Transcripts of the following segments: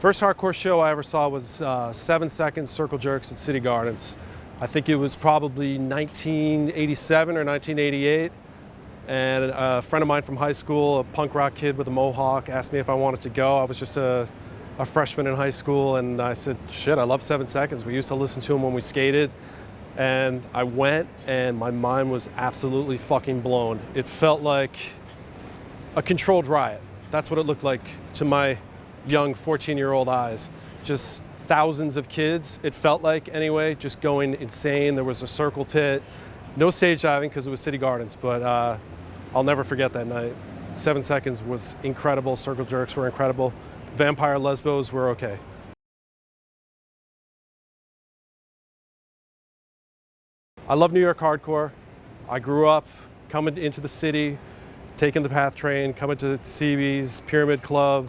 First hardcore show I ever saw was 7 Seconds Circle Jerks at City Gardens. I think it was probably 1987 or 1988. And a friend of mine from high school, a punk rock kid with a mohawk, asked me if I wanted to go. I was just a freshman in high school, and I said, shit, I love 7 Seconds. We used to listen to them when we skated. And I went, and my mind was absolutely fucking blown. It felt like a controlled riot. That's what it looked like to my young 14-year-old eyes. Just thousands of kids, it felt like anyway, just going insane. There was a circle pit, no stage diving because it was City Gardens, but I'll never forget that night. 7 Seconds was incredible, Circle Jerks were incredible, Vampire Lesbos were okay. I love New York hardcore. I grew up coming into the city, taking the PATH train, coming to CB's, Pyramid Club,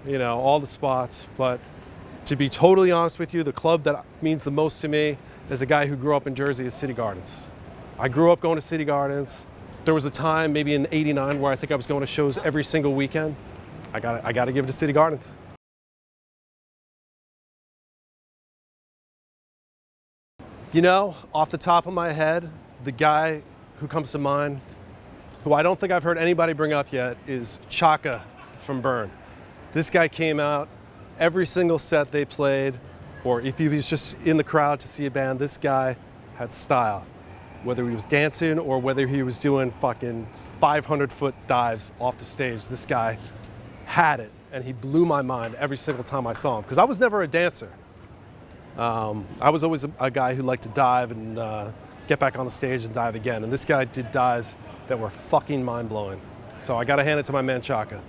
you know, all the spots. But to be totally honest with you, the club that means the most to me as a guy who grew up in Jersey is City Gardens. I grew up going to City Gardens. There was a time, maybe in '89, where I think I was going to shows every single weekend. I got to give it to City Gardens. You know, off the top of my head, the guy who comes to mind, who I don't think I've heard anybody bring up yet, is Chaka from Burn. This guy came out every single set they played, or if he was just in the crowd to see a band, this guy had style. Whether he was dancing or whether he was doing fucking 500-foot dives off the stage, this guy had it, and he blew my mind every single time I saw him, because I was never a dancer. I was always a guy who liked to dive and get back on the stage and dive again, and this guy did dives that were fucking mind-blowing. So I gotta hand it to my man Chaka.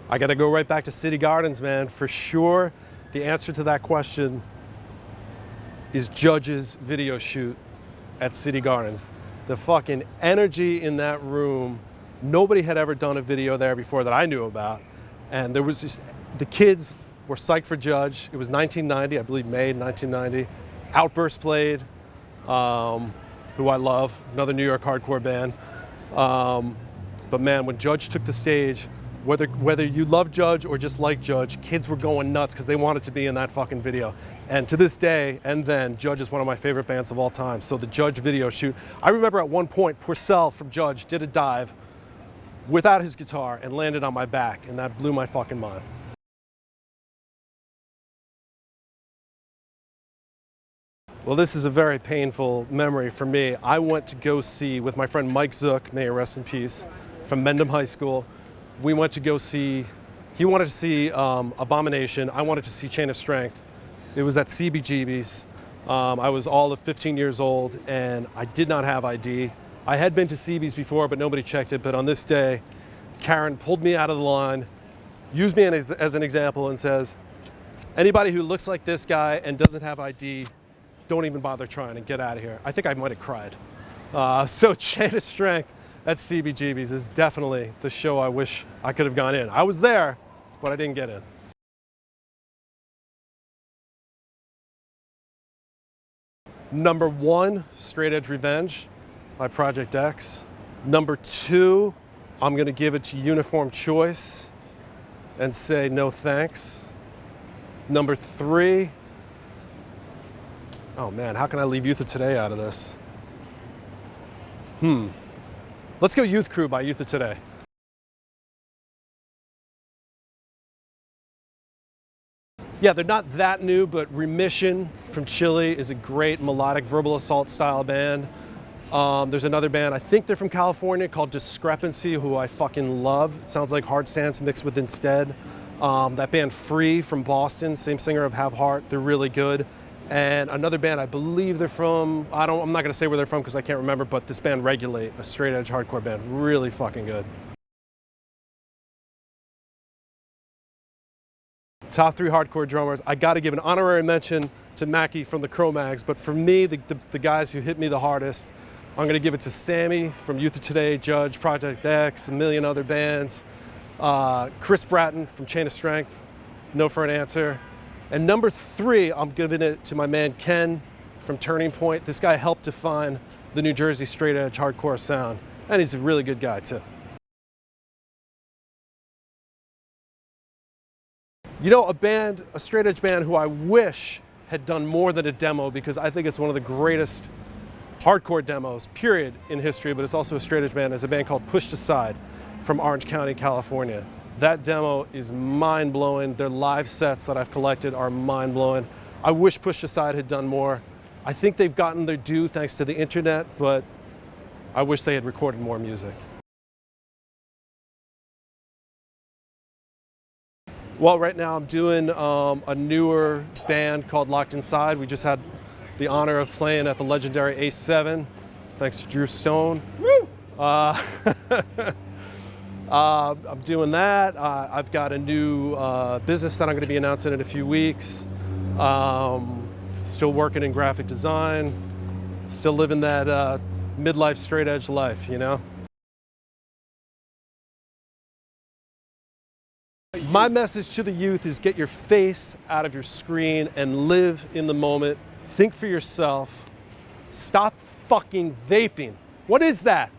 I gotta go right back to City Gardens, man. For sure, the answer to that question is Judge's video shoot at City Gardens. The fucking energy in that room, nobody had ever done a video there before that I knew about. And there was just, the kids were psyched for Judge. It was 1990, I believe May 1990. Outburst played, who I love, another New York hardcore band. But man, when Judge took the stage, whether you love Judge or just like Judge, kids were going nuts because they wanted to be in that fucking video. And to this day, and then, Judge is one of my favorite bands of all time. So the Judge video shoot, I remember at one point, Purcell from Judge did a dive without his guitar and landed on my back, and that blew my fucking mind. Well, this is a very painful memory for me. I went to go see, with my friend Mike Zook, may he rest in peace, from Mendham High School. We went to go see, he wanted to see Abomination, I wanted to see Chain of Strength. It was at CBGB's. I was all of 15 years old, and I did not have ID. I had been to CB's before, but nobody checked it. But on this day, Karen pulled me out of the line, used me as an example, and says, anybody who looks like this guy and doesn't have ID, don't even bother trying and get out of here. I think I might have cried. So Chain of Strength at CBGB's is definitely the show I wish I could have gone in. I was there, but I didn't get in. Number 1, Straight Edge Revenge by Project X. Number 2, I'm gonna give it to Uniform Choice and say no thanks. Number 3, oh man, how can I leave Youth of Today out of this? Let's go Youth Crew by Youth of Today. Yeah, they're not that new, but Remission from Chile is a great melodic verbal assault style band. There's another band, I think they're from California, called Discrepancy, who I fucking love. It sounds like Hard Stance mixed with Instead. That band Free from Boston, same singer of Have Heart, they're really good. And another band, I believe they're from, I'm not gonna say where they're from because I can't remember, but this band Regulate, a straight edge hardcore band, really fucking good. Top 3 hardcore drummers, I gotta give an honorary mention to Mackie from the Cro-Mags, but for me, the guys who hit me the hardest, I'm gonna give it to Sammy from Youth of Today, Judge, Project X, a million other bands. Chris Bratton from Chain of Strength, No for an Answer. And number 3, I'm giving it to my man Ken from Turning Point. This guy helped define the New Jersey straight edge hardcore sound, and he's a really good guy too. You know, a straight edge band who I wish had done more than a demo, because I think it's one of the greatest hardcore demos, period, in history, but it's also a straight edge band, is a band called Pushed Aside from Orange County, California. That demo is mind-blowing. Their live sets that I've collected are mind-blowing. I wish Pushed Aside had done more. I think they've gotten their due thanks to the internet, but I wish they had recorded more music. Well, right now I'm doing a newer band called Locked Inside. We just had the honor of playing at the legendary A7, thanks to Drew Stone. Woo! I'm doing that. I've got a new business that I'm going to be announcing in a few weeks. Still working in graphic design. Still living that midlife straight edge life, you know? My message to the youth is get your face out of your screen and live in the moment. Think for yourself. Stop fucking vaping. What is that?